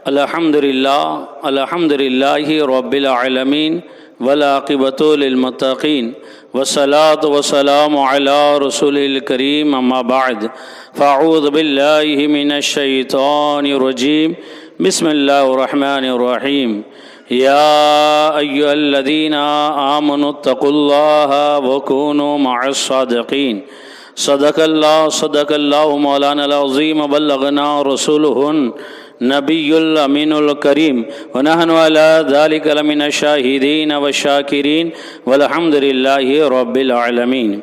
الحمدللہ رب العالمین والعاقبۃ للمتقین والصلاۃ والسلام علی رسول الکریم اما بعد فاعوذ باللہ من الشیطان الرجیم بسم اللہ الرحمن الرحیم یا ایھا الذین آمنوا اتقوا اللہ وکونوا مع الصادقین صدق اللہ مولانا العظیم بلغنا رسولہ نبی الامین الکریم ونحن علی ذلک لمن الشاہدین والشاکرین والحمد للہ رب العالمین۔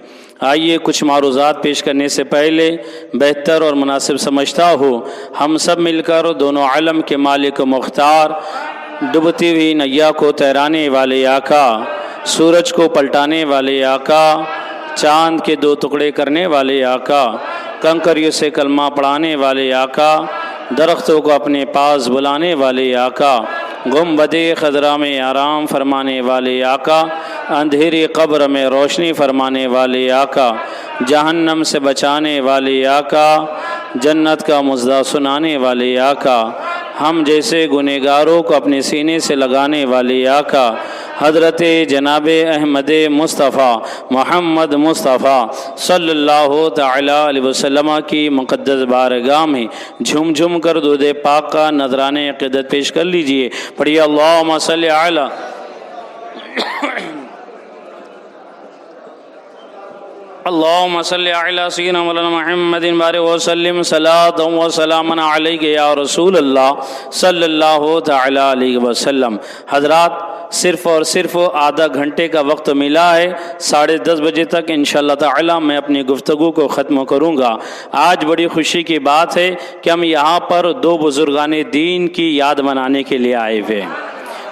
آئیے کچھ معروضات پیش کرنے سے پہلے بہتر اور مناسب سمجھتا ہوں ہم سب مل کر دونوں عالم کے مالک و مختار، ڈوبتی ہوئی نیا کو تیرانے والے آقا، سورج کو پلٹانے والے آقا، چاند کے دو ٹکڑے کرنے والے آقا، کنکریوں سے کلمہ پڑھانے والے آقا، درختوں کو اپنے پاس بلانے والے آقا، گنبد خضرا میں آرام فرمانے والے آقا، اندھیری قبر میں روشنی فرمانے والے آقا، جہنم سے بچانے والے آقا، جنت کا مزدہ سنانے والے آقا، ہم جیسے گنہگاروں کو اپنے سینے سے لگانے والے آقا، حضرت جناب احمد مصطفیٰ محمد مصطفیٰ صلی اللہ تعالی علیہ وسلم کی مقدس بارگاہ میں جھوم جھوم کر درود پاک کا نذرانہ عقیدت پیش کر لیجئے۔ پڑھیے اللہم صلی علی اللہم صلی علی سیدنا مولانا محمد بارک وسلم صلاۃ و سلام علیک یا رسول اللہ صلی اللہ تعالی علیہ وسلم۔ حضرات، صرف اور صرف آدھا گھنٹے کا وقت ملا ہے، 10:30 بجے تک انشاءاللہ تعالی میں اپنی گفتگو کو ختم کروں گا۔ آج بڑی خوشی کی بات ہے کہ ہم یہاں پر دو بزرگان دین کی یاد منانے کے لیے آئے ہوئے ہیں،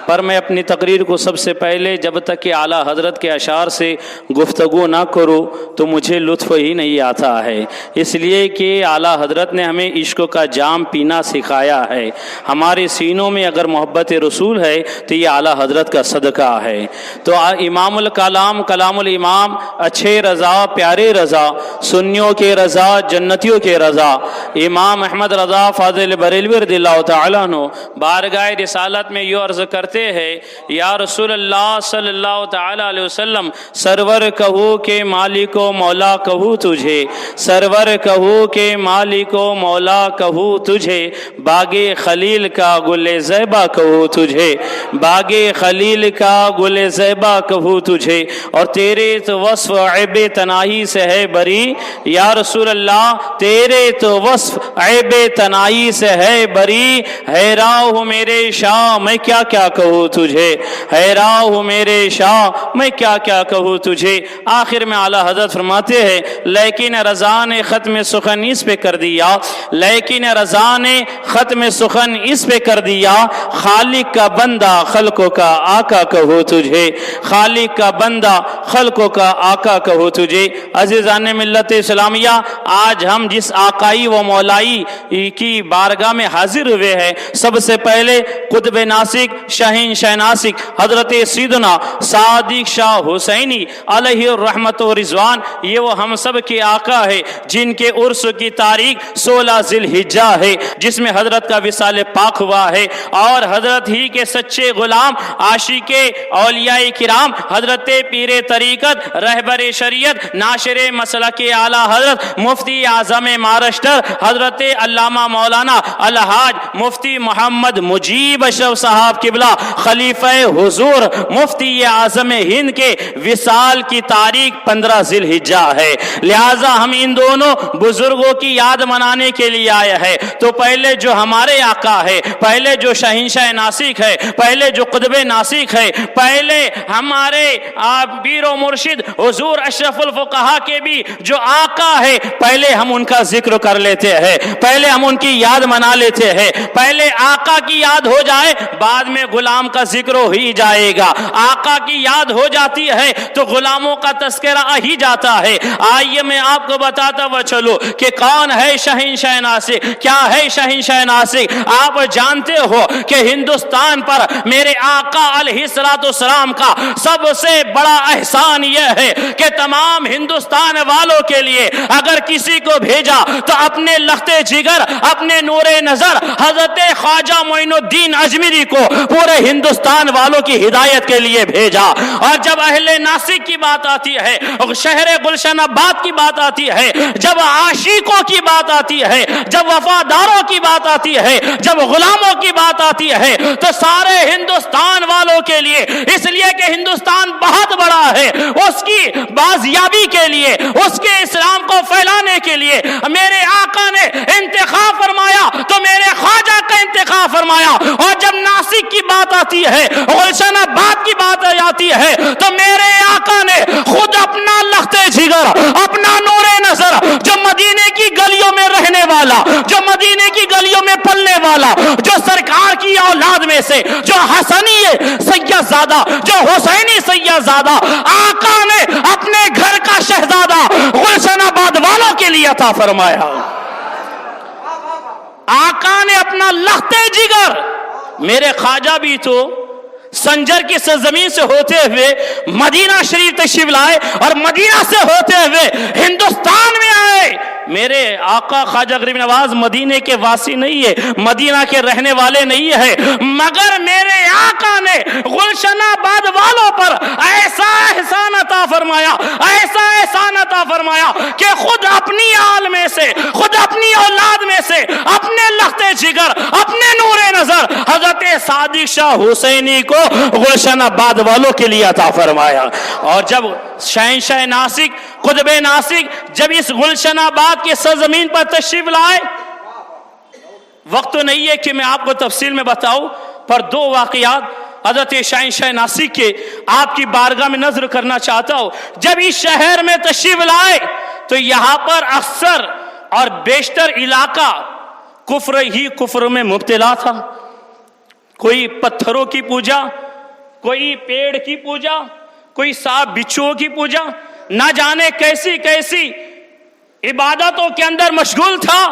پر میں اپنی تقریر کو سب سے پہلے جب تک کہ اعلیٰ حضرت کے اشعار سے گفتگو نہ کروں تو مجھے لطف ہی نہیں آتا ہے، اس لیے کہ اعلیٰ حضرت نے ہمیں عشق کا جام پینا سکھایا ہے۔ ہمارے سینوں میں اگر محبت رسول ہے تو یہ اعلیٰ حضرت کا صدقہ ہے۔ تو امام الکلام، کلام الامام، اچھے رضا، پیارے رضا، سنیوں کے رضا، جنتیوں کے رضا، امام احمد رضا فاضل بریلوی رضی اللہ تعالیٰ عنہ بارگاہ رسالت میں یہ عرض کرتے ہے، یا رسول اللہ صلی اللہ تعالی علیہ وسلم، سرور کہو کہ مالک و مولا کہو تجھے، سرور کہو کہ مالک و مولا کہو تجھے، باغ خلیل کا گل زیبا کہو تجھے، باغ خلیل کا گل زیبا کہو تجھے، اور تیرے تو وصف عیب تناہی سے ہے بری، یا رسول اللہ تیرے تو وصف عیب تناہی سے ہے بری، حیران ہوں میرے شاہ میں کیا کیا کہوں تجھے، حیران ہوں میرے شاہ میں کیا کیا کہوں تجھے۔ آخر میں اعلیٰ حضرت فرماتے ہیں، لیکن رضا نے ختم سخن اس پہ کر دیا، لیکن رضا نے ختم سخن اس پہ کر دیا، خالق کا بندہ خلقوں کا آقا کہو تجھے، خالق کا بندہ خلقوں کا آقا کہو تجھے۔ عزیزان ملت اسلامیہ، آج ہم جس آقائی و مولائی کی بارگاہ میں حاضر ہوئے ہیں، سب سے پہلے قطب ناسک، شاہین شاہ ناسک، حضرت سیدنا صادق شاہ حسینی علیہ الرحمت و رضوان، یہ وہ ہم سب کے آقا ہے جن کے عرس کی تاریخ 16 ذی الحجہ ہے، جس میں حضرت کا وصال پاک ہوا ہے، اور حضرت ہی کے سچے غلام، عاشق اولیاء کرام، حضرت پیر طریقت، رہبر شریعت، ناشر مسلک اعلیٰ حضرت مفتی اعظم مہاراشٹر حضرت علامہ مولانا الحاج مفتی محمد مجیب اشرف صاحب قبلہ خلیفہ حضور مفتی اعظم ہند کے وصال کی تاریخ 15 ذی الحجہ ہے، لہٰذا ہم ان دونوں بزرگوں کی یاد منانے کے لیے آئے ہیں۔ تو پہلے جو ہمارے آقا ہے، پہلے جو شہنشاہ ناسک ہے، پہلے جو قطب ناسک ہے، پہلے ہمارے پیر و مرشد حضور اشرف الفقہا کے بھی جو آقا ہے، پہلے ہم ان کا ذکر کر لیتے ہیں، پہلے ہم ان کی یاد منا لیتے ہیں، پہلے آقا کی یاد ہو جائے، بعد میں غلام اسلام کا ذکر ہو ہی جائے گا. آقا کی یاد ہو جاتی ہے تو غلاموں کا تذکرہ آ ہی جاتا ہے. آئیے میں آپ کو بتاتا ہوا چلو کہ کون ہے شہنشاہ ناسک, کیا ہے شہنشاہ ناسک. آپ جانتے ہو کہ ہندوستان پر میرے آقا علیہ السلام کا سب سے بڑا احسان یہ ہے کہ تمام ہندوستان والوں کے لیے اگر کسی کو بھیجا تو اپنے لختے جگر, اپنے نور نظر حضرت خواجہ معین الدین اجمیری کو پورے ہندوستان والوں کی ہدایت کے لیے بھیجا. اور جب اہل ناسک کی بات آتی ہے, شہر گلشن آباد کی بات آتی ہے, جب عاشقوں کی بات آتی ہے, جب وفاداروں کی بات آتی ہے, جب غلاموں کی بات آتی ہے تو سارے ہندوستان والوں کے لیے, اس لیے کہ ہندوستان بہت بڑا ہے, اس کی بازیابی کے لیے, اس کے اسلام کو پھیلانے کے لیے میرے آقا نے انتخاب فرمایا تو میرے خواجہ کا انتخاب فرمایا. اور جب ناسک کی بات آتی ہے, گلشن آباد کی بات آتی ہے تو میرے آقا نے خود اپنا لختے جگر, اپنا نور نظر, جو مدینے کی گلیوں میں رہنے والا, جو مدینے کی گلیوں میں پلنے والا, جو سرکار کی اولاد میں سے جو حسنی سید زادہ, جو حسینی سید زادہ, آقا نے اپنے گھر کا شہزادہ گلشن آباد والوں کے لیے عطا فرمایا. آقا نے اپنا لختے جگر, میرے خواجہ بھی تو سنجر کی سرزمین سے ہوتے ہوئے مدینہ شریف تشریف لائے اور مدینہ سے ہوتے ہوئے ہندوستان میں آئے. میرے آقا خواجہ غریب نواز مدینے کے واسی نہیں ہے, مدینہ کے رہنے والے نہیں ہے, مگر میرے آقا نے گلشن آباد والوں پر ایسا احسان عطا فرمایا, ایسا احسان عطا فرمایا کہ خود اپنی آل میں سے, خود اپنی اولاد میں سے, اپنے لختے جگر, اپنے نور نظر حضرت صادق شاہ حسینی کو گلشن آباد والوں کے لیے عطا فرمایا. اور جب شہنشاہ ناسک, قطب ناسک جب اس گلشن آباد کی سرزمین پر تشریف لائے, وقت تو نہیں ہے کہ میں آپ کو تفصیل میں بتاؤں, پر دو واقعات حضرت شہنشاہ ناسک کے آپ کی بارگاہ میں نظر کرنا چاہتا ہوں. جب اس شہر میں تشریف لائے تو یہاں پر اکثر اور بیشتر علاقہ کفر ہی کفر میں مبتلا تھا. کوئی پتھروں کی پوجا, کوئی پیڑ کی پوجا, کوئی سانپ بچھوؤں کی پوجا, نہ جانے کیسی کیسی عبادتوں کے اندر مشغول تھا.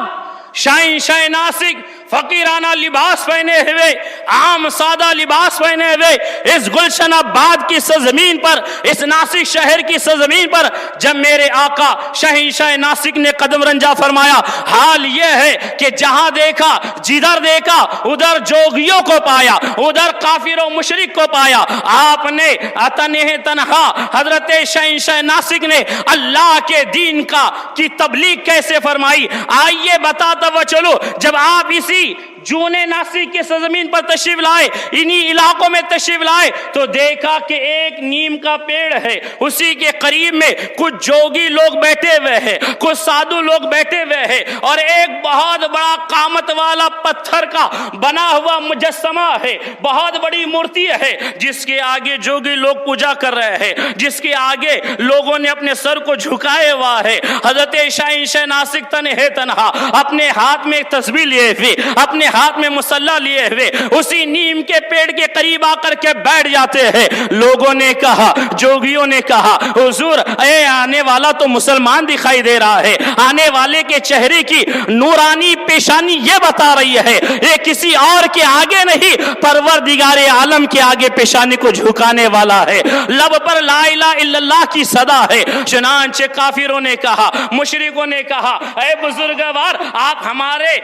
شہنشاہ ناسک فقیرانہ لباس پہنے ہوئے, عام سادہ لباس پہنے ہوئے اس گلشن آباد کی سرزمین پر, اس ناسک شہر کی سرزمین پر جب میرے آقا شہنشاہ ناسک نے قدم رنجا فرمایا, حال یہ ہے کہ جہاں دیکھا, جدھر دیکھا ادھر جوگیوں کو پایا, ادھر کافر و مشرک کو پایا. آپ نے تنہا حضرت شہنشاہ ناسک نے اللہ کے دین کی تبلیغ کیسے فرمائی, آئیے بتاتا وہ چلو. جب آپ اسی جونے ناسک کی سرزمین پر تشریف لائے, انہی علاقوں میں تشریف لائے تو دیکھا کہ ایک نیم کا پیڑ ہے, اسی کے قریب میں کچھ جوگی لوگ بیٹھے ہوئے ہیں, کچھ سادھو لوگ بیٹھے ہوئے ہیں, اور ایک بہت بڑا قامت والا پتھر کا بنا ہوا مجسمہ ہے, بہت بڑی مورتی ہے جس کے آگے جوگی لوگ پوجا کر رہے ہیں, جس کے آگے لوگوں نے اپنے سر کو جھکائے ہوا ہے. حضرت شہنشاہ ناسک تنہا اپنے ہاتھ میں تسبیح لیے ہوئے, اپنے ہاتھ میں مسلح لیے ہوئے اسی نیم کے پیڑ کے قریب آ کر کے بیٹھ جاتے ہیں. لوگوں نے کہا, جوگیوں نے کہا, حضور اے آنے والا تو مسلمان دکھائی دے رہا ہے, آنے والے کے چہرے کی نورانی پیشانی یہ بتا رہی ہے یہ کسی اور کے آگے نہیں, پروردگار عالم کے آگے پیشانی کو جھکانے والا ہے. لب پر لا الہ الا اللہ کی صدا ہے. چنانچہ کافروں نے کہا, مشرکوں نے کہا, اے بزرگوار آپ ہمارے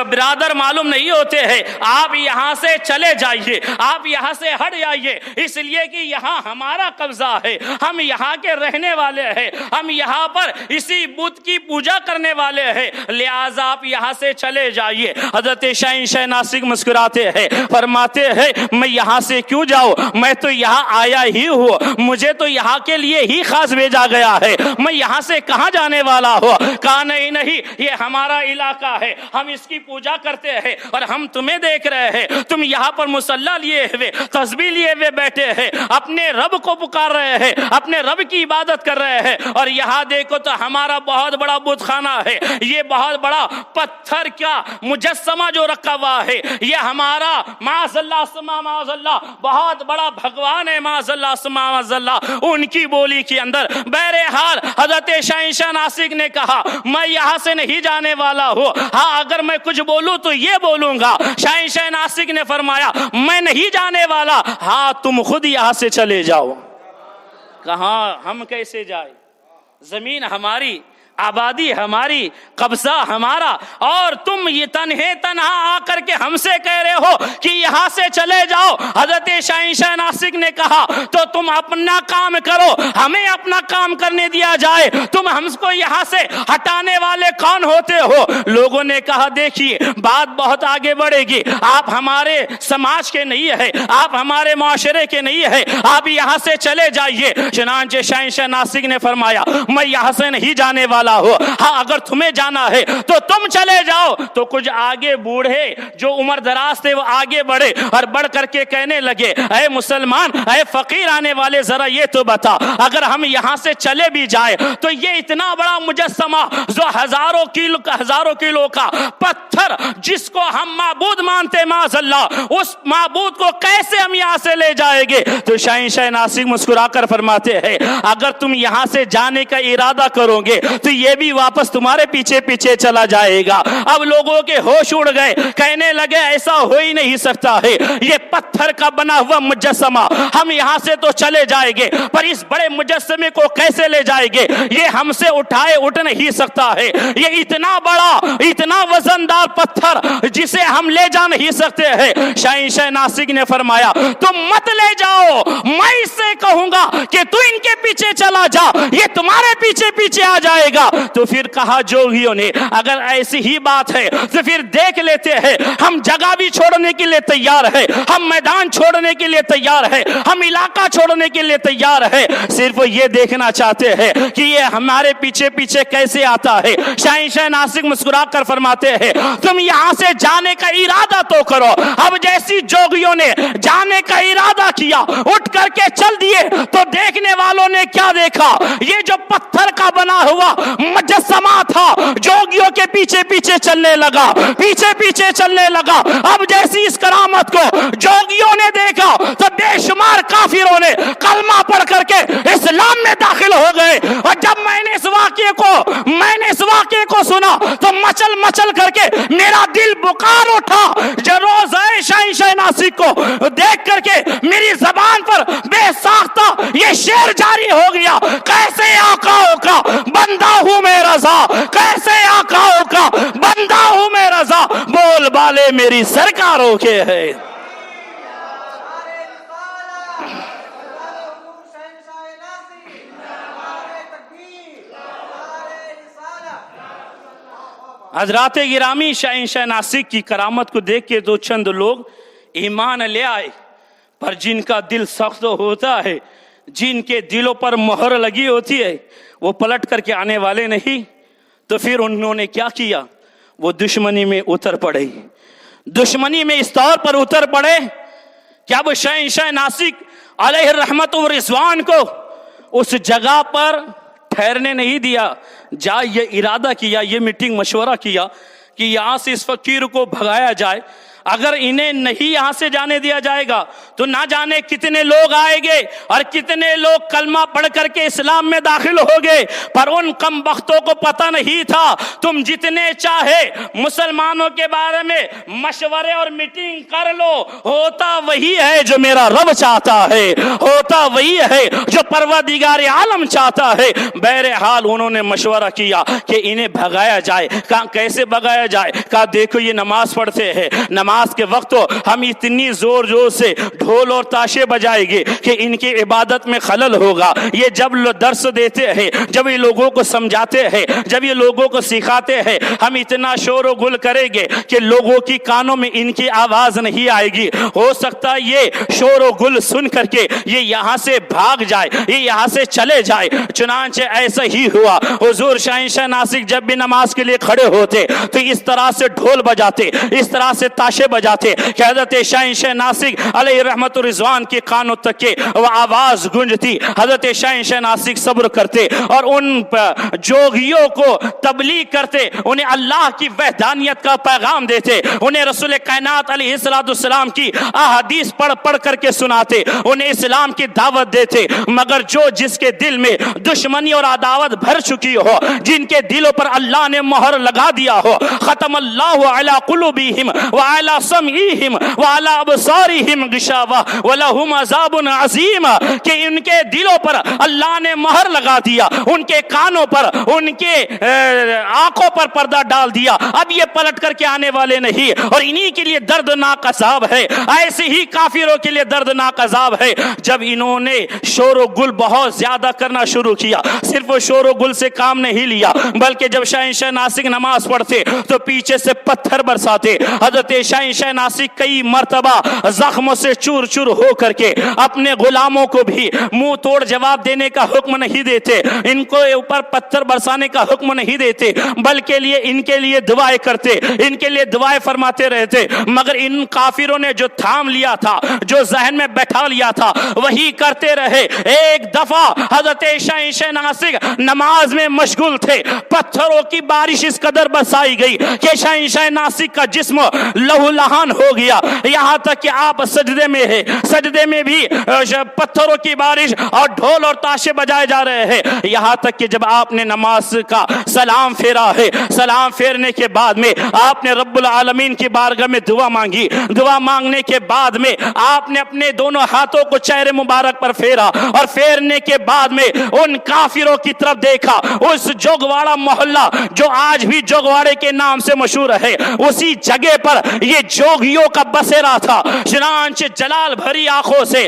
برادر معلوم نہیں ہوتے ہیں, آپ یہاں سے چلے جائیے, آپ یہاں سے ہٹ جائیے, اس لیے کہ یہاں ہمارا قبضہ ہے, ہم یہاں کے رہنے والے ہیں, ہم یہاں پر اسی بت کی پوجا کرنے والے ہیں, لہذا آپ یہاں سے چلے جائیے. حضرت شہنشاہ ناسک مسکراتے ہیں, فرماتے ہیں میں یہاں سے کیوں جاؤں, میں تو یہاں آیا ہی ہوں, مجھے تو یہاں کے لیے ہی خاص بھیجا گیا ہے, میں یہاں سے کہاں جانے والا ہوں. کہا نہیں, یہ ہمارا علاقہ ہے, ہم اس کی پوجا کرتے ہیں, اور ہم تمہیں دیکھ رہے ہیں، تم یہاں پر مصلی لیے ہوئے، تسبیح لیے ہوئے بیٹھے ہیں، اپنے رب کو پکار رہے ہیں، اپنے رب کی عبادت کر رہے ہیں، اور یہاں دیکھو تو ہمارا بہت بڑا بت خانہ ہے، یہ بہت بڑا پتھر کا مجسمہ جو رکھا ہوا ہے، یہ ہمارا معاذ اللہ سما معاذ اللہ بہت بڑا بھگوان ہے، معاذ اللہ سما معاذ اللہ۔ ان کی بولی کے اندر بہرحال حضرت شہنشاہ ناسک نے کہا میں یہاں سے نہیں جانے والا ہوں، ہاں اگر میں کچھ بولوں تو یہ بولوں گا۔ شہنشاہ ناسک نے فرمایا میں نہیں جانے والا، ہاں تم خود یہاں سے چلے جاؤ۔ کہاں ہم کیسے جائیں؟ زمین ہماری، آبادی ہماری، قبضہ ہمارا، اور تم یہ تنہا آ کر کے ہم سے کہہ رہے ہو کہ یہاں سے چلے جاؤ۔ حضرت شہنشاہ ناسک نے کہا تو تم اپنا کام کرو، ہمیں اپنا کام کرنے دیا جائے، تم ہم کو یہاں سے ہٹانے والے کون ہوتے ہو؟ لوگوں نے کہا دیکھیے بات بہت آگے بڑھے گی، آپ ہمارے سماج کے نہیں ہے، آپ ہمارے معاشرے کے نہیں ہے، آپ یہاں سے چلے جائیے۔ چنانچہ شہنشاہ ناسک نے فرمایا میں یہاں سے نہیں جانے والا ہو، ہاں اگر تمہیں جانا ہے تو تم چلے جاؤ۔ تو کچھ آگے بوڑھے جو عمر دراز تھے وہ آگے بڑھے اور بڑھ کر کے کہنے لگے اے مسلمان، اے فقیر آنے والے، ذرا یہ تو بتا اگر ہم یہاں سے چلے بھی جائے تو یہ اتنا بڑا مجسمہ جو ہزاروں کلو کا پتھر جس کو ہم معبود مانتے معاذ اللہ، اس معبود کو کیسے ہم یہاں سے لے جائیں گے؟ تو شہنشاہ ناسک مسکرا کر فرماتے ہیں اگر تم یہاں سے جانے کا ارادہ کرو گے تو یہ بھی واپس تمہارے پیچھے پیچھے چلا جائے گا۔ اب لوگوں کے ہوش اڑ گئے، کہنے لگے ایسا ہو ہی نہیں سکتا ہے، یہ پتھر کا بنا ہوا مجسمہ، ہم یہاں سے تو چلے جائیں گے پر اس بڑے مجسمے کو کیسے لے جائیں گے؟ یہ ہم سے اٹھ نہیں سکتا ہے، یہ اتنا بڑا اتنا وزندار پتھر جسے ہم لے جا نہیں سکتے ہیں۔ شہنشاہ ناسک نے فرمایا تم مت لے جاؤ، میں اس سے کہوں گا کہ تو ان کے پیچھے چلا جا، یہ تمہارے پیچھے پیچھے آ جائے گا۔ تو پھر کہا جوگیوں نے اگر ایسی ہی بات ہے تو پھر دیکھ لیتے ہیں، ہم جگہ بھی چھوڑنے کے لیے تیار ہے، ہم میدان چھوڑنے کے لیے تیار ہے، ہم علاقہ چھوڑنے کے لیے تیار ہے، صرف یہ دیکھنا چاہتے ہیں کہ یہ ہمارے پیچھے پیچھے کیسے آتا ہے۔ شہنشاہ ناسک مسکرا کر فرماتے ہیں تم یہاں سے جانے کا ارادہ تو کرو۔ اب جیسی جوگیوں نے جانے کا ارادہ کیا، اٹھ کر کے چل دیے، تو دیکھنے والوں نے کیا دیکھا؟ یہ جو پتھر کا بنا ہوا مجسمہ تھا جوگیوں کے پیچھے پیچھے چلنے لگا، پیچھے پیچھے چلنے لگا۔ اب جیسی اس کرامت کو جوگیوں نے دیکھا تو بے شمار کافروں نے کلمہ پڑھ کر کے اسلام میں داخل ہو گئے۔ اور جب میں نے اس واقعے کو سنا تو مچل کر کے میرا دل بخار اٹھا۔ جو روز شہنشاہ ناسک کو دیکھ کر کے میری زبان پر بے ساختہ یہ شعر جاری ہو گیا، کیسے آقاؤں کا بندہ ہوں میں رضا، کیسے آقاؤں کا بندہ ہوں میں رضا، بول بالے میری سرکاروں کے ہے۔ حضرات گرامی، شہنشاہ ناسک کی کرامت کو دیکھ کے دو چند لوگ ایمان لے آئے، پر جن کا دل سخت ہوتا ہے، جن کے دلوں پر مہر لگی ہوتی ہے، وہ پلٹ کر کے آنے والے نہیں۔ تو پھر انہوں نے کیا کیا؟ وہ دشمنی میں اتر پڑے، دشمنی میں اس طور پر اتر پڑے کہ اب شہنشاہ ناسک علیہ الرحمت و رضوان کو اس جگہ پر ٹھہرنے نہیں دیا۔ جا یہ ارادہ کیا، یہ میٹنگ مشورہ کیا کہ یہاں سے اس فقیر کو بھگایا جائے۔ اگر انہیں نہیں یہاں سے جانے دیا جائے گا تو نہ جانے کتنے لوگ آئیں گے اور کتنے لوگ کلمہ پڑھ کر کے اسلام میں داخل ہو گئے۔ پر ان کم بختوں کو پتہ نہیں تھا تم جتنے چاہے مسلمانوں کے بارے میں مشورے اور میٹنگ کر لو، ہوتا وہی ہے جو میرا رب چاہتا ہے، ہوتا وہی ہے جو پروردگار عالم چاہتا ہے۔ بہرحال انہوں نے مشورہ کیا کہ انہیں بھگایا جائے۔ کہا کیسے بھگایا جائے؟ کہا دیکھو یہ نماز پڑھتے ہیں، نماز نماز کے وقت تو ہم اتنی زور زور سے ڈھول اور تاشے بجائیں گے کہ ان کی عبادت میں خلل ہوگا. یہ جب درس دیتے ہیں، جب یہ لوگوں کو سمجھاتے ہیں، جب یہ لوگوں کو سکھاتے ہیں، ہم اتنا شور و گل کریں گے کہ لوگوں کی کانوں میں ان کی آواز نہیں آئے گی. ہو سکتا ہے یہ شور و گل سن کر کے یہ یہاں سے بھاگ جائے، یہ یہاں سے چلے جائے. چنانچہ ایسا ہی ہوا. حضور شہنشاہ ناسک جب بھی نماز کے لیے کھڑے ہوتے تو اس طرح سے ڈھول بجاتے، اس طرح سے تاشے بجاتے کہ حضرت شہنشاہ ناسک علیہ رحمت الرضوان کے کانوں تک کے وہ آواز گونجتی. حضرت شہنشاہ ناسک صبر کرتے اور ان جوگیوں کو تبلیغ کرتے، انہیں اللہ کی وحدانیت کا پیغام دیتے، انہیں رسول کائنات علیہ السلام کی احادیث پڑھ پڑھ کر کے سناتے، انہیں اسلام کی دعوت دیتے. مگر جو جس کے دل میں دشمنی اور عداوت بھر چکی ہو، جن کے دلوں پر اللہ نے مہر لگا دیا ہو، ختم اللہ علی قلوبہم وعلی سمعہم وعلی ابصارہم غشاوہ ولہم عذاب عظیم، کہ ان کے دلوں پر اللہ نے مہر لگا دیا، ان کے کانوں پر، ان کے آنکھوں پر پردہ ڈال دیا. اب یہ پلٹ کر کے آنے والے نہیں، اور انہی کے لیے دردناک عذاب ہے. ایسے ہی کافروں کے لیے دردناک عذاب ہے. جب انہوں نے شور و گل بہت زیادہ کرنا شروع کیا، صرف شور و گل سے کام نہیں لیا، بلکہ جب شہنشاہ ناسک نماز پڑھتے تو پیچھے سے پتھر برساتے. حضرت شہنشاہ ناسک کئی مرتبہ زخموں سے چور چور ہو کر کے اپنے غلاموں کو بھی منہ توڑ جواب دینے کا حکم نہیں دیتے، ان کو اوپر پتھر برسانے کا حکم نہیں دیتے، بلکہ ان کے لیے دعائیں کرتے، ان کے لیے دعائیں فرماتے رہتے. مگر ان کافروں نے جو تھام لیا تھا، جو ذہن میں بیٹھا لیا تھا، وہی کرتے رہے. ایک دفعہ حضرت شہنشاہ ناسک نماز میں مشغول تھے، پتھروں کی بارش اس قدر برسائی گئی کہ شہنشاہ ناسک کا جسم لہو لہان ہو گیا. یہاں تک کہ آپ سجدے میں ہیں، سجدے میں بھی پتھروں کی بارش اور ڈھول اور تاشے بجائے جا رہے ہیں. یہاں تک کہ جب آپ نے نماز کا سلام پھیرا ہے، سلام پھیرنے کے بعد میں آپ نے رب العالمین کی بارگاہ میں دعا مانگی. دعا مانگنے کے بعد میں آپ نے اپنے دونوں ہاتھوں کو چہرے مبارک پر پھیرا، اور پھیرنے کے بعد میں ان کافروں کی طرف دیکھا. اس جوگواڑا محلہ جو آج بھی جوگواڑے کے نام سے مشہور ہے، اسی جگہ پر یہ جوگیوں کا بسیرا تھا. چنانچہ جلال بھری آنکھوں سے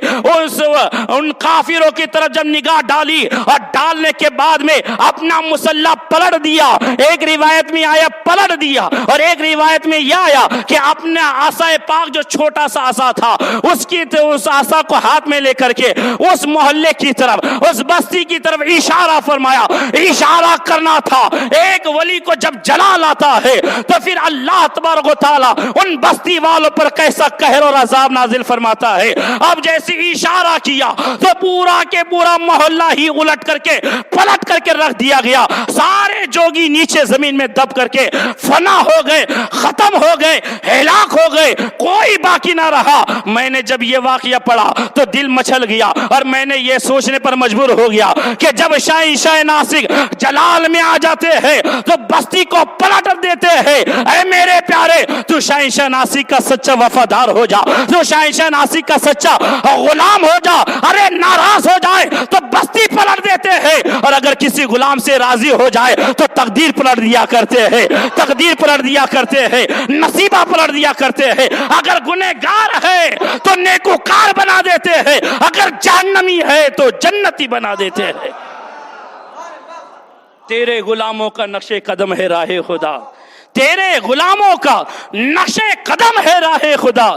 ان کافروں کی طرف جب نگاہ ڈالی، اور ڈالنے کے بعد میں اپنا مسلح پلٹ دیا. ایک روایت میں آیا پلٹ دیا، اور ایک روایت میں یہ آیا کہ اپنا عصا پاک جو چھوٹا سا عصا تھا، اس عصا کو ہاتھ میں لے کر کے اس محلے کی طرف، اس بستی کی طرف اشارہ فرمایا. اشارہ کرنا تھا. ایک ولی کو جب جلال آتا ہے تو پھر اللہ تبارک و تعالی ان بستی والوں پر کیسا قہر اور عذاب نازل فرماتا ہے. اب جیسے اشارہ کیا تو پورا کے پورا محلہ ہی الٹ کر کے پلٹ کر کے رکھ دیا گیا. سارے جوگی نیچے زمین میں دب کر کے فنا ہو گئے، ختم ہو گئے، ہلاک ہو گئے، کوئی باقی نہ رہا. میں نے جب یہ واقعہ پڑھا تو دل مچل گیا، اور میں نے یہ سوچنے پر مجبور ہو گیا کہ جب شہنشاہ ناسک جلال میں آ جاتے ہیں تو بستی کو پلٹ دیتے ہیں. اے میرے پیارے، تو شہنشاہ ناسک کا سچا وفادار ہو جا، تو شہنشاہ ناسک کا سچا غلام ہو جا. ارے ناراض ہو جائے تو بستی پلٹ دیتے ہیں، اور اگر کسی غلام سے راضی ہو جائے تو تقدیر پلٹ دیا کرتے ہیں، تقدیر پلٹ دیا کرتے ہیں، نصیبہ پلٹ دیا کرتے ہیں. اگر گنہگار ہے تو نیکوکار بنا دیتے ہیں، اگر جہنمی ہے تو جنتی بنا دیتے ہیں. تیرے غلاموں کا نقش قدم ہے راہ خدا، تیرے غلاموں کا نقش قدم ہے راہ خدا.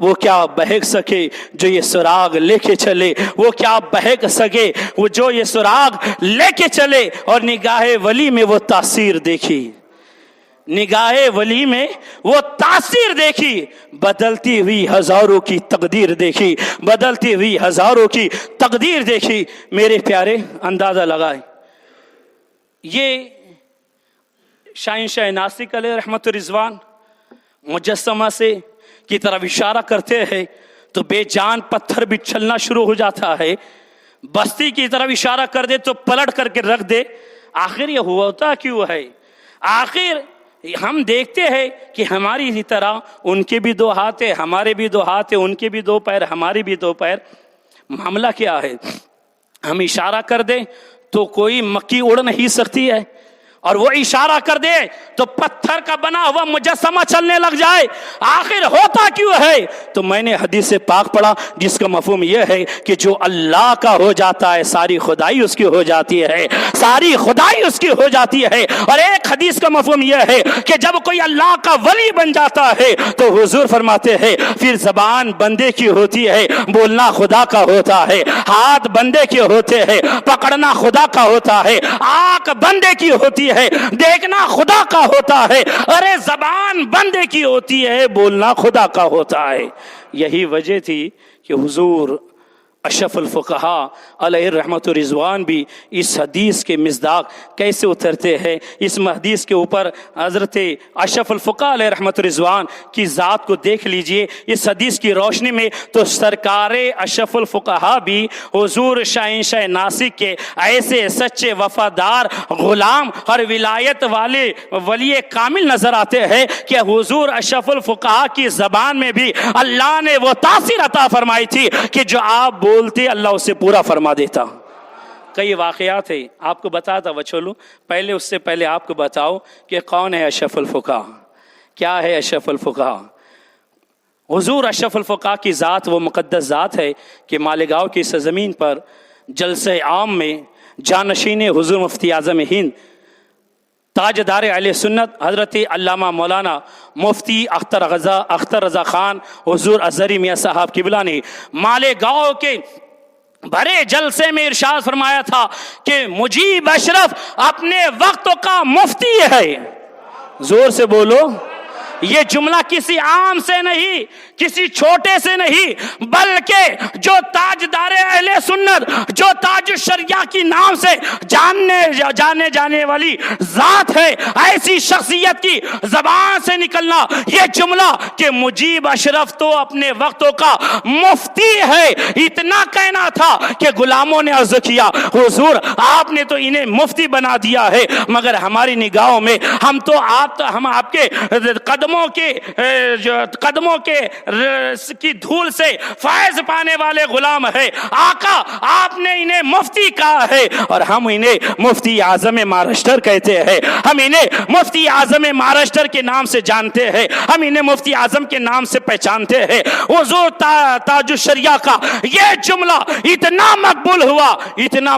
وہ کیا بہک سکے جو یہ سراغ لے کے چلے، وہ کیا بہک سکے وہ جو یہ سراغ لے کے چلے. اور نگاہ ولی میں وہ تاثیر دیکھی، نگاہ ولی میں وہ تاثیر دیکھی، بدلتی ہوئی ہزاروں کی تقدیر دیکھی، بدلتی ہوئی ہزاروں کی تقدیر دیکھی. میرے پیارے اندازہ لگائیں، یہ شہنشاہ ناسک علیہ رحمت الرضوان مجسمہ سے کی طرف اشارہ کرتے ہیں تو بے جان پتھر بھی چلنا شروع ہو جاتا ہے. بستی کی طرف اشارہ کر دے تو پلٹ کر کے رکھ دے. آخر یہ ہوتا کیوں ہے؟ آخر ہم دیکھتے ہیں کہ ہماری ہی طرح ان کے بھی دو ہاتھ ہیں، ہمارے بھی دو ہاتھ ہیں، ان کے بھی دو پیر، ہمارے بھی دو پیر. معاملہ کیا ہے؟ ہم اشارہ کر دیں تو کوئی مکھی اڑ نہیں سکتی ہے، اور وہ اشارہ کر دے تو پتھر کا بنا ہوا مجسمہ چلنے لگ جائے، آخر ہوتا کیوں ہے؟ تو میں نے حدیث پاک پڑھا جس کا مفہوم یہ ہے کہ جو اللہ کا ہو جاتا ہے ساری خدائی اس کی ہو جاتی ہے، ساری خدائی اس کی ہو جاتی ہے۔ اور ایک حدیث کا مفہوم یہ ہے کہ جب کوئی اللہ کا ولی بن جاتا ہے تو حضور فرماتے ہیں پھر زبان بندے کی ہوتی ہے، بولنا خدا کا ہوتا ہے، ہاتھ بندے کے ہوتے ہیں، پکڑنا خدا کا ہوتا ہے، آنکھ بندے کی ہوتی ہے، دیکھنا خدا کا ہوتا ہے، ارے زبان بندے کی ہوتی ہے، بولنا خدا کا ہوتا ہے۔ یہی وجہ تھی کہ حضور اشرف الفقہاء علیہ رحمت و رضوان بھی اس حدیث کے مصداق کیسے اترتے ہیں، اس حدیث کے اوپر حضرت اشرف الفقہاء علیہ رحمت و رضوان کی ذات کو دیکھ لیجئے اس حدیث کی روشنی میں، تو سرکار اشرف الفقہاء بھی حضور شہنشاہ ناسک کے ایسے سچے وفادار غلام اور ولایت والے ولی کامل نظر آتے ہیں کہ حضور اشرف الفقہاء کی زبان میں بھی اللہ نے وہ تاثیر عطا فرمائی تھی کہ جو آپ بولتے اللہ اسے پورا فرما دیتا۔ کئی واقعات ہیں، آپ کو بتاتا وچولو، پہلے اس سے پہلے آپ کو بتاؤ کہ کون ہے اشرف الفقہاء، کیا ہے اشرف الفقہاء۔ حضور اشرف الفقہاء کی ذات وہ مقدس ذات ہے کہ مالیگاؤں کی سرزمین پر جلسہ عام میں جانشین حضور مفتی اعظم ہند تاجدار اہل سنت حضرت علامہ مولانا مفتی اختر رضا خان حضور ازہری میاں صاحب قبلہ نے مالیگاؤں کے بڑے جلسے میں ارشاد فرمایا تھا کہ مجیب اشرف اپنے وقت کا مفتی ہے۔ زور سے بولو، یہ جملہ کسی عام سے نہیں، کسی چھوٹے سے نہیں، بلکہ جو تاجدار اہل سنت، جو تاج الشریعہ کی نام سے جانے جانے والی ذات ہے، ایسی شخصیت کی زبان سے نکلنا یہ جملہ کہ مجیب اشرف تو اپنے وقتوں کا مفتی ہے، اتنا کہنا تھا کہ غلاموں نے عرض کیا حضور آپ نے تو انہیں مفتی بنا دیا ہے، مگر ہماری نگاہوں میں ہم آپ کے قدموں کے کی دھول سے فیض پانے والے غلام ہے، آقا آپ نے انہیں مفتی کہا ہے اور ہم انہیں مفتی اعظم مہاراشٹر کہتے ہیں، ہم انہیں مفتی اعظم مہاراشٹر کے نام سے جانتے ہیں، ہم انہیں مفتی اعظم کے نام سے پہچانتے ہیں۔ حضور تاج الشریعہ کا یہ جملہ اتنا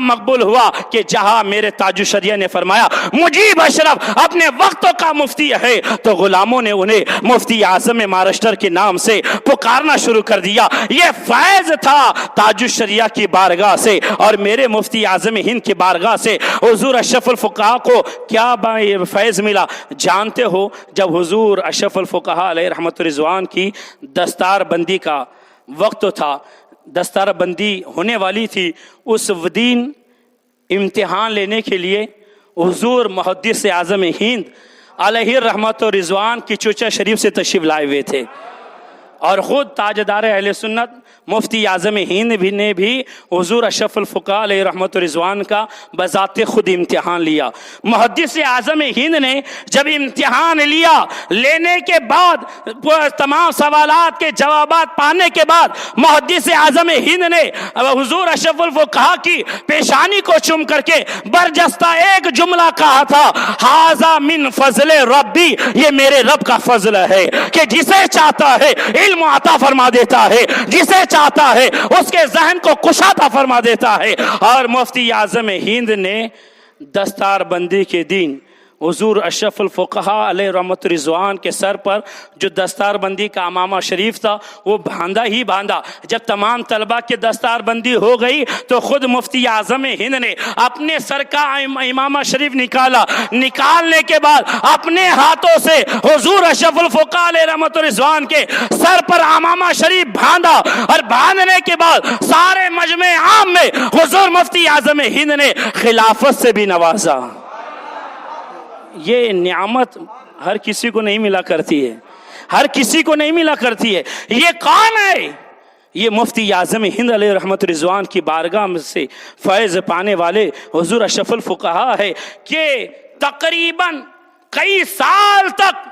مقبول ہوا کہ جہاں میرے تاج الشریعہ نے فرمایا مجیب اشرف اپنے وقتوں کا مفتی ہے تو غلاموں نے انہیں مفتی اعظم مہاراشٹر کے نام سے پکارنا شروع کر دیا۔ یہ فیض تھا تاج الشریعہ کی بارگاہ سے اور میرے مفتی اعظم ہند کی بارگاہ سے حضور اشرف الفقہاء کو کیا فیض ملا جانتے ہو؟ جب حضور اشرف الفقہاء علیہ رحمت رضوان کی دستار بندی کا وقت تھا، دستار بندی ہونے والی تھی، اس دن امتحان لینے کے لیے حضور محدث اعظم ہند علیہ رحمت و رضوان کی چوچا شریف سے تشریف لائے ہوئے تھے اور خود تاجدار اہل سنت مفتی اعظم ہند نے بھی حضور اشرف الفقہاء علیہ رحمت و رضوان کا بذات خود امتحان لیا۔ محدث اعظم ہند نے جب امتحان لینے کے بعد تمام سوالات کے جوابات پانے کے بعد محدث اعظم ہند نے حضور اشرف الفقہاء کی پیشانی کو چوم کر کے برجستہ ایک جملہ کہا تھا، ھذا من فضل ربی، یہ میرے رب کا فضل ہے کہ جسے چاہتا ہے علم عطا فرما دیتا ہے، جسے چاہتا ہے اس کے ذہن کو کشادہ فرما دیتا ہے۔ اور مفتی اعظم ہند نے دستار بندی کے دن حضور اشرف الفقہاء علیہ رحمت رضوان کے سر پر جو دستار بندی کا امامہ شریف تھا وہ باندھا۔ جب تمام طلبہ کے دستار بندی ہو گئی تو خود مفتی اعظم ہند نے اپنے سر کا امامہ شریف نکالنے کے بعد اپنے ہاتھوں سے حضور اشرف الفقہاء علیہ رحمت رضوان کے سر پر امامہ شریف باندھا اور باندھنے کے بعد سارے مجمع عام میں حضور مفتی اعظم ہند نے خلافت سے بھی نوازا۔ یہ نعمت ہر کسی کو نہیں ملا کرتی ہے، ہر کسی کو نہیں ملا کرتی ہے۔ یہ کون ہے؟ یہ مفتی اعظم ہند علیہ رحمت رضوان کی بارگاہ میں سے فیض پانے والے حضور اشرف الفقہاء ہے کہ تقریباً کئی سال تک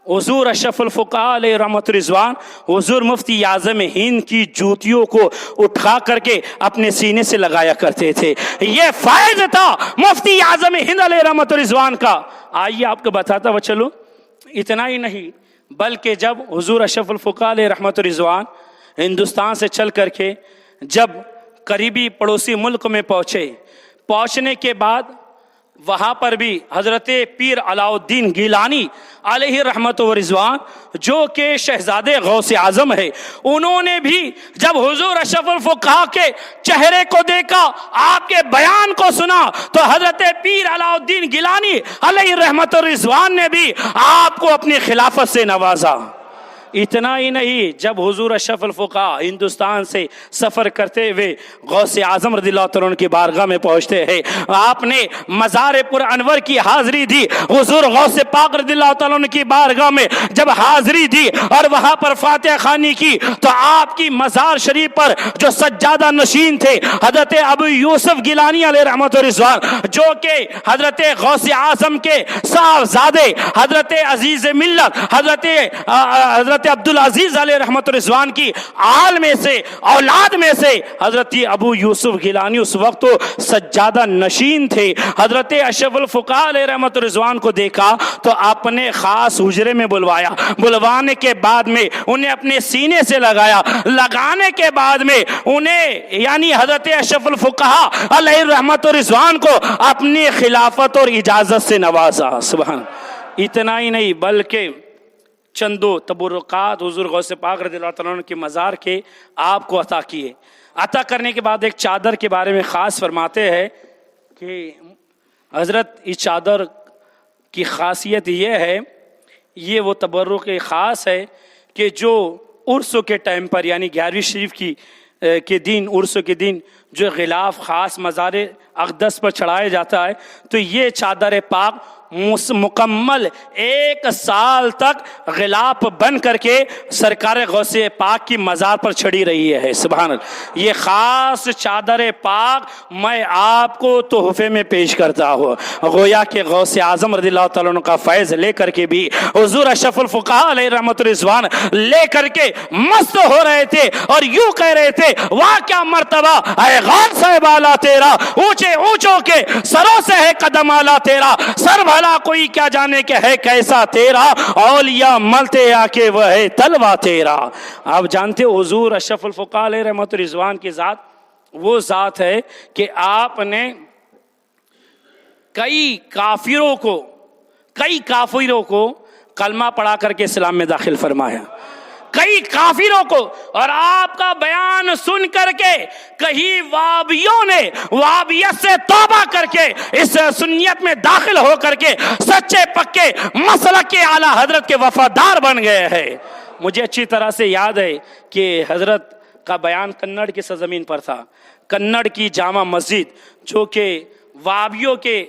حضور اشرف الفقہاء علیہ رحمۃ رضوان حضور مفتی اعظم ہند کی جوتیوں کو اٹھا کر کے اپنے سینے سے لگایا کرتے تھے. یہ فائز تھا مفتی اعظم ہند علیہ رحمۃ رضوان کا. آئیے آپ کو بتاتا وہ چلو. اتنا ہی نہیں بلکہ جب حضور اشرف الفقہاء علیہ رحمۃ رضوان ہندوستان سے چل کر کے جب قریبی پڑوسی ملک میں پہنچنے کے بعد وہاں پر بھی حضرت پیر علاؤ الدین گیلانی علیہ رحمت و رضوان جو کہ شہزادے غوث اعظم ہے، انہوں نے بھی جب حضور اشرف الفقہاء کے چہرے کو دیکھا، آپ کے بیان کو سنا، تو حضرت پیر علاؤ الدین گیلانی علیہ رحمت و رضوان نے بھی آپ کو اپنی خلافت سے نوازا. اتنا ہی نہیں، جب حضور اشرف الفقہاء ہندوستان سے سفر کرتے ہوئے غوث اعظم رضی اللہ تعالیٰ عنہ کی بارگاہ میں پہنچتے ہیں، آپ نے مزار پر انور کی حاضری دی. حضور غوث پاک رضی اللہ تعالیٰ عنہ کی بارگاہ میں جب حاضری دی اور وہاں پر فاتحہ خوانی کی، تو آپ کی مزار شریف پر جو سجادہ نشین تھے حضرت ابو یوسف گیلانی علیہ رحمت و رضوان، جو کہ حضرت غوث اعظم کے صاحبزادے حضرت عزیز ملت حضرت عبدالعزیز علیہ رحمت رضوان کی آل میں سے، اولاد میں سے حضرت ابو یوسف گیلانی اس وقت تو سجادہ نشین تھے. حضرت اشرف الفقہاء علیہ رحمت رضوان کو دیکھا تو اپنے خاص حجرے میں بلوایا. بلوانے کے بعد میں انہیں اپنے سینے سے لگایا. لگانے کے بعد میں انہیں یعنی حضرت اشرف الفقہاء علیہ رحمت رضوان کو اپنی خلافت اور اجازت سے نوازا. سبحان. اتنا ہی نہیں بلکہ چندو تبرکات حضور غوث پاک رضی اللہ تعالیٰ عنہ کے مزار کے آپ کو عطا کیے. عطا کرنے کے بعد ایک چادر کے بارے میں خاص فرماتے ہیں کہ حضرت اس چادر کی خاصیت یہ ہے، یہ وہ تبرک خاص ہے کہ جو عرسوں کے ٹائم پر یعنی 11ویں شریف کے دن، عرسوں کے دن جو غلاف خاص مزار اقدس پر چڑھایا جاتا ہے، تو یہ چادر پاک مکمل 1 سال تک غلاف بن کر کے سرکار غوث پاک کی مزار پر چڑھی رہی ہے. سبحان اللہ. یہ خاص چادر پاک میں آپ کو تحفے میں پیش کرتا ہوں. گویا کہ غوث اعظم رضی اللہ تعالیٰ عنہ کا فیض لے کر کے بھی حضور اشرف الفقہاء علیہ رحمت رضوان لے کر کے مست ہو رہے تھے اور یوں کہہ رہے تھے، واہ کیا مرتبہ اے غوث صاحب اعلیٰ تیرا، اونچے اونچوں کے سروں سے ہے قدم اعلیٰ تیرا، سر بھلا کوئی کیا جانے کہ ہے کیسا تیرا، اولیاء ملتے آ کے وہ ہے تلوا تیرا. آپ جانتے ہو حضور اشرف الفقہاء علیہ رحمت رضوان کی ذات وہ ذات ہے کہ آپ نے کئی کافروں کو کلمہ پڑھا کر کے اسلام میں داخل فرمایا، کئی کافروں کو. اور آپ کا بیان سن کر کے کئی وابیوں نے وابیت سے توبہ کر کے اس سنیت میں داخل ہو کر کے سچے پکے مسلک کے اعلیٰ حضرت کے وفادار بن گئے ہیں. مجھے اچھی طرح سے یاد ہے کہ حضرت کا بیان کنڑ کی سرزمین پر تھا. کنڑ کی جامع مسجد جو کہ وابیوں کے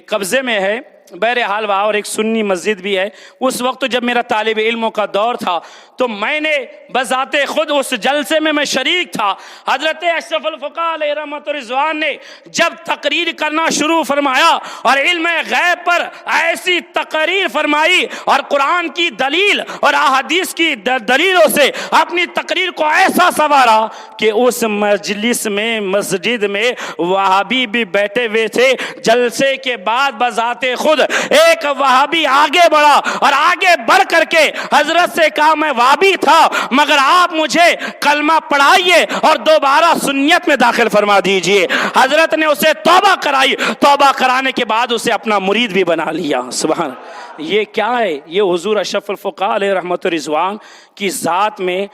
قبضے میں ہے، بہرحال وہاں اور ایک سنی مسجد بھی ہے. اس وقت جب میرا طالب علموں کا دور تھا تو میں نے بذات خود اس جلسے میں شریک تھا. حضرت اشرف الفقہاء علیہ رحمت رضوان نے جب تقریر کرنا شروع فرمایا اور علم غیب پر ایسی تقریر فرمائی اور قرآن کی دلیل اور احادیث کی دلیلوں سے اپنی تقریر کو ایسا سنوارا کہ اس مجلس میں مسجد میں وہابی بھی بیٹھے ہوئے تھے. جلسے کے بعد بذات خود ایک وہابی آگے بڑھا اور آگے بڑھ کر کے حضرت سے کہا، میں وہابی تھا مگر آپ مجھے کلمہ پڑھائیے اور دوبارہ سنیت میں داخل فرما دیجئے. حضرت نے اسے توبہ کرائی، توبہ کرانے کے بعد اسے اپنا مرید بھی بنا لیا. سبحان. یہ کیا ہے؟ یہ حضور اشرف الفقہاء علیہ رحمت رضوان کی ذات میں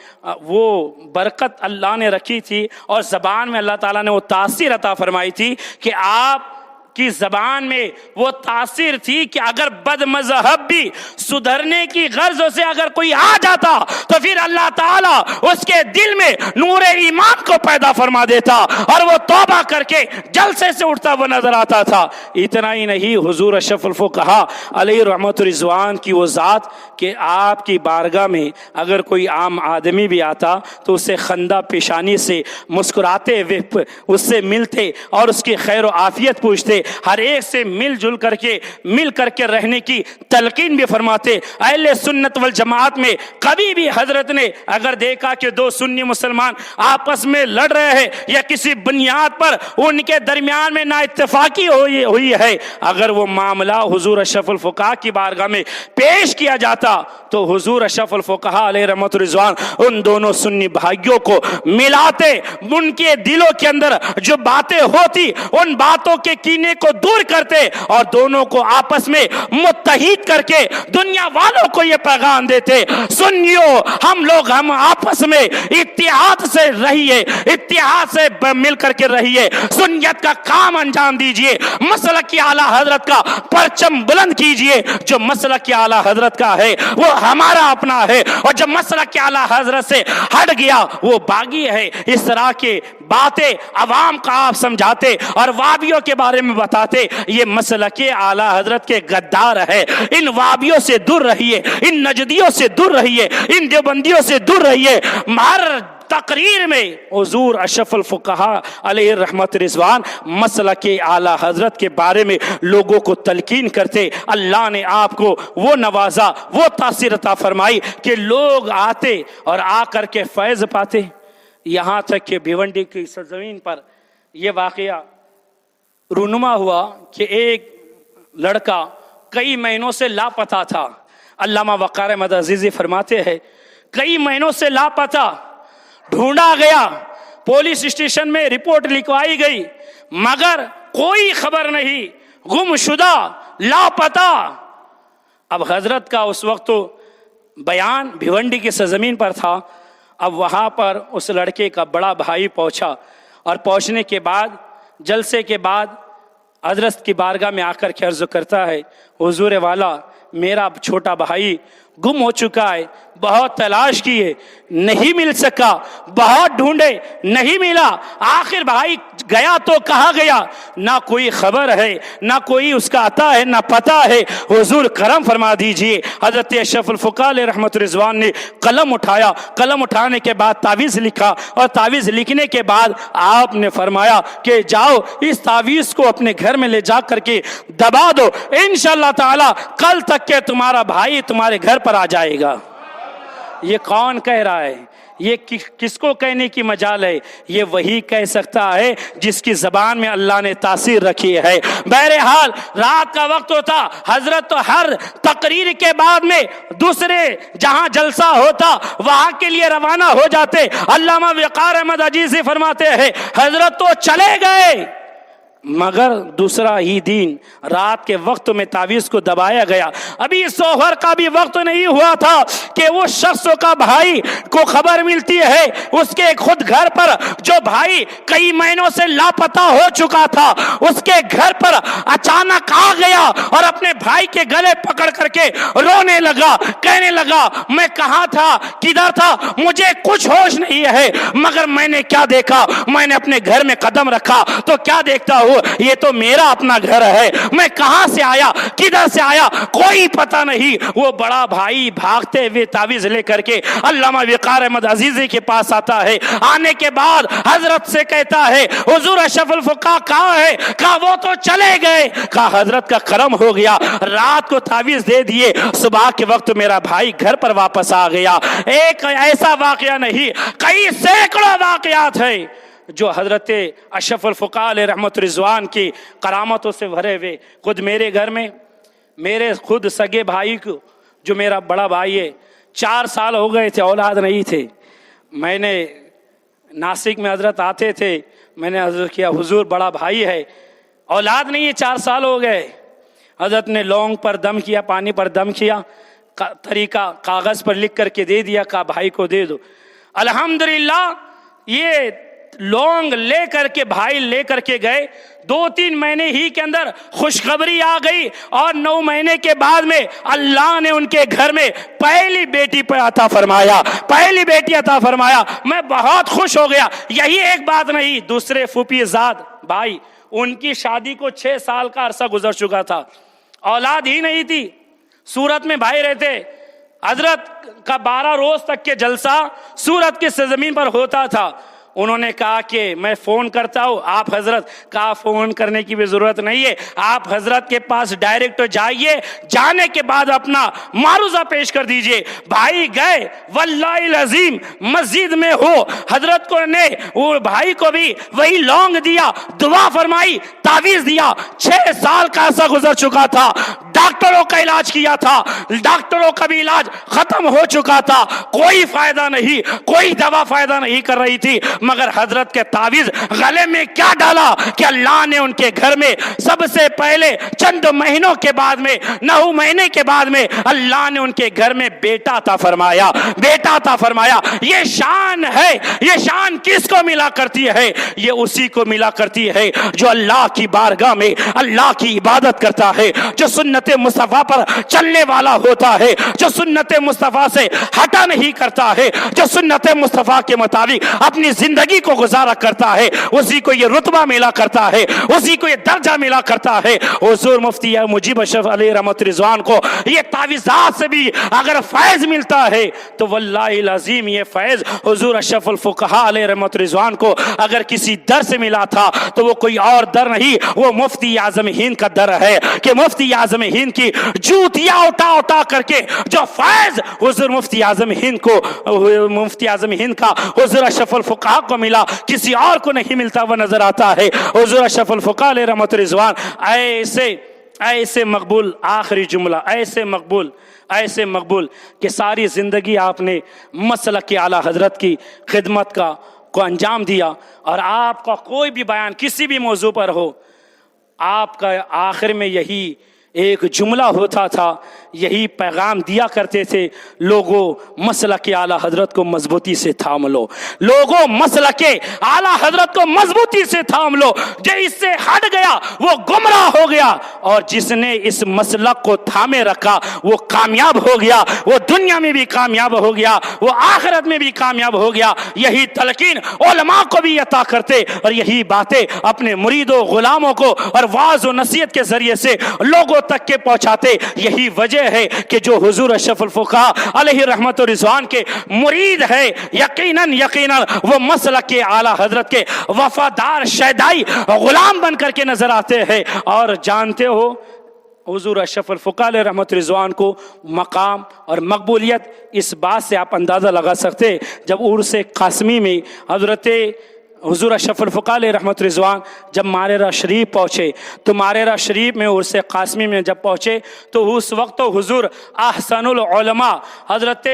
وہ برکت اللہ نے رکھی تھی اور زبان میں اللہ تعالیٰ نے وہ تاثیر عطا فرمائی تھی کہ آپ کی زبان میں وہ تاثیر تھی کہ اگر بد مذہب بھی سدھرنے کی غرض سے اگر کوئی آ جاتا تو پھر اللہ تعالیٰ اس کے دل میں نور ایمان کو پیدا فرما دیتا اور وہ توبہ کر کے جلسے سے اٹھتا وہ نظر آتا تھا. اتنا ہی نہیں، حضور اشرف الفقہاء علیہ رحمت رضوان کی وہ ذات کہ آپ کی بارگاہ میں اگر کوئی عام آدمی بھی آتا تو اسے خندہ پیشانی سے مسکراتے ہوئے اس سے ملتے اور اس کی خیر و عافیت پوچھتے. ہر ایک سے مل کر کے رہنے کی تلقین بھی فرماتے۔ اہل سنت والجماعت میں کبھی بھی حضرت نے اگر دیکھا کہ دو سنی مسلمان آپس میں لڑ رہے ہیں یا کسی بنیاد پر ان کے درمیان میں نا اتفاقی ہوئی ہے، اگر وہ معاملہ حضور اشرف الفقہاء کی بارگاہ میں پیش کیا جاتا تو حضور اشرف الفقہاء علیہ رحمت رضوان ان دونوں سنی بھائیوں کو ملاتے، ان کے دلوں کے اندر جو باتیں ہوتی ان باتوں کے کینے کو دور کرتے اور دونوں کو آپس میں متحد کر کے دنیا والوں کو یہ پیغام دیتے، سنیوں ہم آپس میں اتحاد سے رہیے، اتحاد سے مل کر کے رہیے، سنیت کا کام انجام دیجئے، مسلک اعلیٰ حضرت کا پرچم بلند کیجئے۔ جو مسلک اعلیٰ حضرت کا ہے وہ ہمارا اپنا ہے، اور جب مسلک اعلیٰ حضرت سے ہٹ گیا وہ باغی ہے۔ اس طرح کے باتیں عوام کا آپ سمجھاتے اور وابیوں کے بارے میں بتاتے، یہ مسلک اعلیٰ حضرت کے غدار ہے۔ ان وابیوں سے دور رہیے، ان نجدیوں سے دور رہیے، ان دیوبندیوں سے دور رہیے۔ ہر تقریر میں حضور اشرف الفقہاء علیہ رحمت رضوان مسلک اعلیٰ حضرت کے بارے میں لوگوں کو تلقین کرتے۔ اللہ نے آپ کو وہ نوازا، وہ تاثیر عطا فرمائی کہ لوگ آتے اور آ کر کے فیض پاتے۔ یہاں تک کہ بھیونڈی کی سرزمین پر یہ واقعہ رونما ہوا کہ ایک لڑکا کئی مہینوں سے لاپتہ تھا۔ علامہ وقار احمد عزیزی فرماتے ہیں کئی مہینوں سے لاپتہ، ڈھونڈا گیا، پولیس اسٹیشن میں رپورٹ لکھوائی گئی، مگر کوئی خبر نہیں، گم شدہ، لاپتہ۔ اب حضرت کا اس وقت تو بیان بھیونڈی کی سرزمین پر تھا۔ اب وہاں پر اس لڑکے کا بڑا بھائی پہنچا، اور پہنچنے کے بعد جلسے کے بعد حضرت کی بارگاہ میں آ کر کے عرض کرتا ہے، حضور والا میرا چھوٹا بھائی گم ہو چکا ہے، بہت تلاش کیے نہیں مل سکا، بہت ڈھونڈے نہیں ملا، آخر بھائی گیا تو کہاں گیا، نہ کوئی خبر ہے، نہ کوئی اس کا عطا ہے، نہ پتہ ہے۔ حضور کرم فرما دیجئے۔ حضرت اشرف الفقہاء علیہ رحمت رضوان نے قلم اٹھایا، قلم اٹھانے کے بعد تعویذ لکھا، اور تعویذ لکھنے کے بعد آپ نے فرمایا کہ جاؤ اس تعویذ کو اپنے گھر میں لے جا کر کے دبا دو، انشاءاللہ تعالی کل تک کہ تمہارا بھائی تمہارے گھر پر آ جائے گا۔ یہ کون کہہ رہا ہے؟ یہ کس کو کہنے کی مجال ہے؟ یہ وہی کہہ سکتا ہے جس کی زبان میں اللہ نے تاثیر رکھی ہے۔ بہرحال رات کا وقت ہوتا، حضرت تو ہر تقریر کے بعد میں دوسرے جہاں جلسہ ہوتا وہاں کے لیے روانہ ہو جاتے۔ علامہ وقار احمد عزیزی فرماتے ہیں حضرت تو چلے گئے، مگر دوسرا ہی دن رات کے وقت میں تعویذ کو دبایا گیا۔ ابھی سحر کا بھی وقت نہیں ہوا تھا کہ وہ شخص کا بھائی کو خبر ملتی ہے، اس کے خود گھر پر جو بھائی کئی مہینوں سے لاپتہ ہو چکا تھا اس کے گھر پر اچانک آ گیا اور اپنے بھائی کے گلے پکڑ کر کے رونے لگا، کہنے لگا میں کہاں تھا، کدھر تھا، مجھے کچھ ہوش نہیں ہے، مگر میں نے کیا دیکھا، میں نے اپنے گھر میں قدم رکھا تو کیا دیکھتا ہوں، یہ تو میرا اپنا گھر ہے، میں کہاں سے آیا، کدھر سے آیا، کوئی پتہ نہیں۔ وہ بڑا بھائی بھاگتے ہوئے تعویذ لے کر کے علامہ وقار احمد عزیزی کے پاس آتا ہے۔ آنے کے بعد حضرت سے کہتا ہے حضور اشرف الفقہاء کہاں ہے؟ کہا وہ تو چلے گئے۔ کہا حضرت کا کرم ہو گیا، رات کو تعویذ دے دیے، صبح کے وقت میرا بھائی گھر پر واپس آ گیا۔ ایک ایسا واقعہ نہیں، کئی سینکڑوں واقعات ہیں جو حضرت اشرف الفقہاء علیہ رحمت رضوان کی کرامتوں سے بھرے ہوئے۔ خود میرے گھر میں میرے خود سگے بھائی کو، جو میرا بڑا بھائی ہے، 4 سال ہو گئے تھے، اولاد نہیں تھے۔ میں نے ناسک میں حضرت آتے تھے، میں نے حضرت کیا حضور بڑا بھائی ہے، اولاد نہیں ہے، 4 سال ہو گئے۔ حضرت نے لونگ پر دم کیا، پانی پر دم کیا، طریقہ کاغذ پر لکھ کر کے دے دیا، کہا بھائی کو دے دو۔ الحمدللہ یہ لونگ لے کر کے بھائی لے کر کے گئے، 2-3 مہینے ہی کے اندر خوشخبری آ گئی، اور 9 مہینے کے بعد میں اللہ نے ان کے گھر میں پہلی بیٹی پہ عطا فرمایا، پہلی بیٹی عطا فرمایا۔ میں بہت خوش ہو گیا۔ یہی ایک بات نہیں، دوسرے پھوپھی زاد بھائی، ان کی شادی کو 6 سال کا عرصہ گزر چکا تھا، اولاد ہی نہیں تھی، سورت میں بھائی رہتے۔ حضرت کا 12 روز تک کے جلسہ سورت کی سرزمین پر ہوتا تھا، انہوں نے کہا کہ میں فون کرتا ہوں. آپ حضرت کہا فون کرنے کی بھی ضرورت نہیں ہے, آپ حضرت کے پاس ڈائریکٹ جائیے, جانے کے بعد اپنا معروضہ پیش کر دیجئے. بھائی گئے, واللہ العظیم مسجد میں ہو, حضرت کو نے وہ بھائی کو بھی وہی لونگ دیا, دعا فرمائی, تعویذ دیا. 6 سال کا عرصہ گزر چکا تھا, ڈاکٹروں کا علاج کیا تھا, ڈاکٹروں کا بھی علاج ختم ہو چکا تھا, کوئی فائدہ نہیں, کوئی دوا فائدہ نہیں کر رہی تھی. مگر حضرت کے تعویذ گلے میں کیا ڈالا کہ اللہ نے ان کے گھر میں سب سے پہلے چند مہینوں کے بعد میں 9 مہینے کے بعد میں اللہ نے ان کے گھر میں بیٹا عطا فرمایا, بیٹا عطا فرمایا. یہ شان ہے, یہ شان کس کو ملا کرتی ہے؟ یہ اسی کو ملا کرتی ہے جو اللہ کی بارگاہ میں اللہ کی عبادت کرتا ہے, جو سنت مصطفیٰ پر چلنے والا ہوتا ہے, جو سنت مصطفیٰ سے ہٹا نہیں کرتا ہے, جو سنت مصطفیٰ کے مطابق اپنی زندگی کو گزارا کرتا ہے, اسی کو یہ رتبہ ملا کرتا ہے, اسی کو یہ درجہ ملا کرتا ہے. حضور مفتی مجیب اشرف علیہ رحمت رضوان کو یہ تعویذات سے بھی اگر فیض ملتا ہے تو واللہ العظیم یہ فیض حضور اشرف الفقہاء علیہ رحمت رضوان کو اگر کسی در سے ملا تھا تو وہ کوئی اور در نہیں, وہ مفتی اعظم ہند کا در ہے کہ مفتی اعظم ہند کی جوتیاں اٹھا اٹھا کر کے جو فیض حضور مفتی اعظم ہند کو, مفتی اعظم ہند کا حضور اشرف الفقہاء کو ملا, کسی اور کو نہیں ملتا وہ نظر آتا ہے. حضور اشرف الفقہاء علیہ رحمت رضوان ایسے مقبول, آخری جملہ, ایسے مقبول کہ ساری زندگی آپ نے مسلک اعلیٰ حضرت کی خدمت کو انجام دیا, اور آپ کا کوئی بھی بیان کسی بھی موضوع پر ہو, آپ کا آخر میں یہی ایک جملہ ہوتا تھا, یہی پیغام دیا کرتے تھے, لوگوں مسلک اعلیٰ حضرت کو مضبوطی سے تھام لو, لوگوں مسلک اعلیٰ حضرت کو مضبوطی سے تھام لو, جو اس سے ہٹ گیا وہ گمراہ ہو گیا, اور جس نے اس مسلک کو تھامے رکھا وہ کامیاب ہو گیا, وہ دنیا میں بھی کامیاب ہو گیا, وہ آخرت میں بھی کامیاب ہو گیا. یہی تلقین علماء کو بھی عطا کرتے, اور یہی باتیں اپنے مریدوں غلاموں کو اور واعظ و نصیحت کے ذریعے سے لوگوں تک کے پہنچاتے. یہی وجہ ہے کہ جو حضور اشرف الفقہاء علیہ رحمت و رضوان کے مرید ہے, یقیناً وہ مسلک اعلیٰ حضرت کے وفادار شیدائی غلام بن کر کے نظر آتے ہیں. اور جانتے ہو حضور اشرف الفقہاء علیہ رحمت رضوان کو مقام اور مقبولیت اس بات سے آپ اندازہ لگا سکتے, جب عرس قاسمی میں حضرت حضور اشرف الفقہاء علیہ رحمت رضوان جب ماررہ شریف پہنچے, تو ماررہ شریف میں عرس قاسمی میں جب پہنچے تو اس وقت تو حضور احسن العلماء حضرت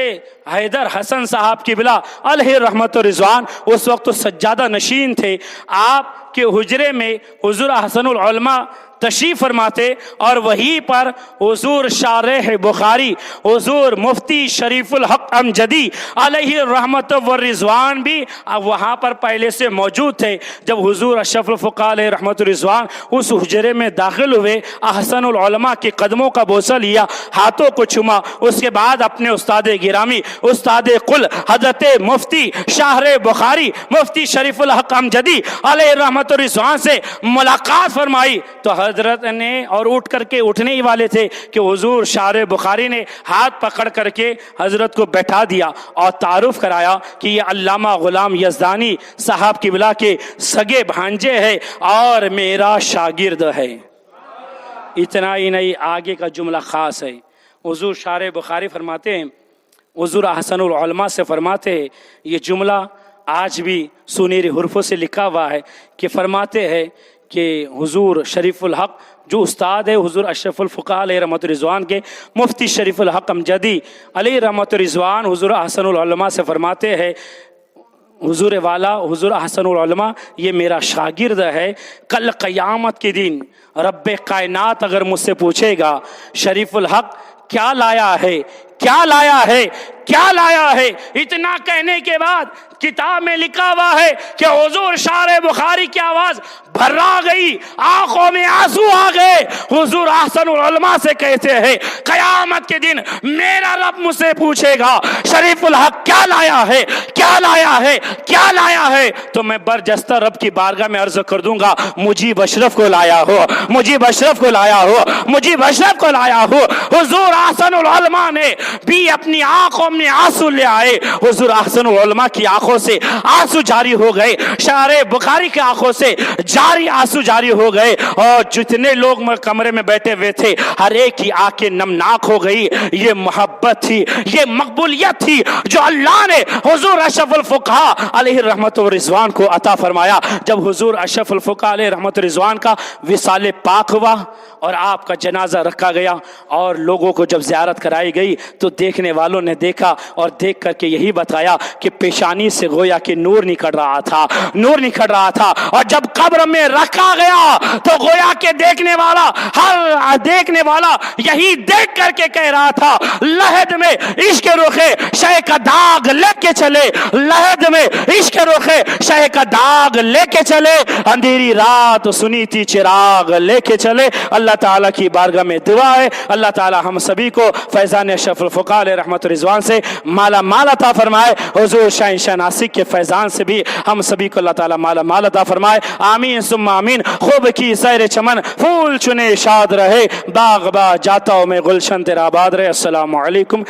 حیدر حسن صاحب قبلہ علیہ رحمت رضوان اس وقت تو سجادہ نشین تھے. آپ کے حجرے میں حضور احسن العلماء تشریف فرماتے, اور وہیں پر حضور شارح بخاری حضور مفتی شریف الحق امجدی علیہ رحمت و رضوان بھی وہاں پر پہلے سے موجود تھے. جب حضور اشرف الفقہاء علیہ رحمت رضوان اس حجرے میں داخل ہوئے, احسن العلماء کے قدموں کا بوسہ لیا, ہاتھوں کو چوما, اس کے بعد اپنے استاد گرامی استاد قل حضرت مفتی شارح بخاری مفتی شریف الحق امجدی علیہ رحمت رضوان سے ملاقات فرمائی. تو حضرت نے, اور اٹھ کر کے اٹھنے ہی والے تھے کہ حضور شارح بخاری نے ہاتھ پکڑ کر کے حضرت کو بیٹھا دیا اور تعارف کرایا کہ یہ علامہ غلام یزدانی صاحب قبلہ کے سگے بھانجے ہیں اور میرا شاگرد ہے. اتنا ہی نہیں, آگے کا جملہ خاص ہے. حضور شارح بخاری فرماتے ہیں, حضور احسن العلماء سے فرماتے ہیں, یہ جملہ آج بھی سنہرے حروفوں سے لکھا ہوا ہے کہ فرماتے ہیں کہ حضور شریف الحق جو استاد ہے حضور اشرف الفقہاء علیہ رحمت رضوان کے, مفتی شریف الحق امجدی علیہ رحمت رضوان حضور احسن العلماء سے فرماتے ہیں, حضور والا حضور احسن العلماء یہ میرا شاگرد ہے. کل قیامت کے دن رب کائنات اگر مجھ سے پوچھے گا شریف الحق کیا لایا ہے, کیا لایا ہے, کیا لایا ہے, اتنا کہنے کے بعد کتاب میں لکھا ہوا ہے کہ حضور شارح بخاری کی آواز بھرا گئی, آنکھوں میں آنسو آ گئے. حضور احسن العلماء سے کہتے ہیں قیامت کے دن میرا رب مجھ سے پوچھے گا شریف الحق کیا لایا ہے, کیا لایا ہے, کیا لایا ہے, تو میں برجستہ رب کی بارگاہ میں عرض کر دوں گا مجیب اشرف کو لایا ہو, مجیب اشرف کو لایا ہو, مجیب اشرف کو لایا ہو. حضور احسن العلماء نے بھی اپنی آنکھوں میں آنسو لے آئے. حضور احسن العلماء کی آنکھوں سے آنسو جاری ہو گئے, شارع بخاری کی آنکھوں سے آنسو جاری ہو گئے, اور جتنے لوگ کمرے میں بیٹھے ہوئے تھے ہر ایک کی آنکھیں نمناک ہو گئی. یہ محبت تھی, یہ مقبولیت تھی جو اللہ نے حضور اشرف الفقہاء علیہ رحمت و رضوان کو عطا فرمایا. جب حضور اشرف الفقہاء علیہ رحمت و رضوان کا وصال پاک ہوا اور آپ کا جنازہ رکھا گیا اور لوگوں کو جب زیارت کرائی گئی تو دیکھنے والوں نے دیکھا اور دیکھ کر کے یہی بتایا کہ پیشانی سے گویا کہ نور نکل رہا تھا, نور نکل رہا تھا. اور جب قبر میں رکھا گیا تو گویا کہ دیکھنے والا ہر دیکھنے والا یہی دیکھ کر کے کہہ رہا تھا لحد میں عشق رخے شہ کا داغ لے کے چلے, لحد میں عشق رخے شہ کا داغ لے کے چلے, اندھیری رات سنی تھی چراغ لے کے چلے. اللہ تعالیٰ کی بارگاہ میں دعا ہے اللہ تعالیٰ ہم سبھی کو فیضان اشرف الفقہاء علیہ رحمت و رضوان سے مالا مال عطا فرمائے. حضور شاہ ناسک کے فیضان سے بھی ہم سبھی کو اللہ تعالیٰ مالا مال عطا فرمائے. آمین ثم آمین. خوب کی سیر چمن پھول چنے شاد رہے, باغ با جاتا ہوں میں گلشن تیرا آباد رہے. السلام علیکم.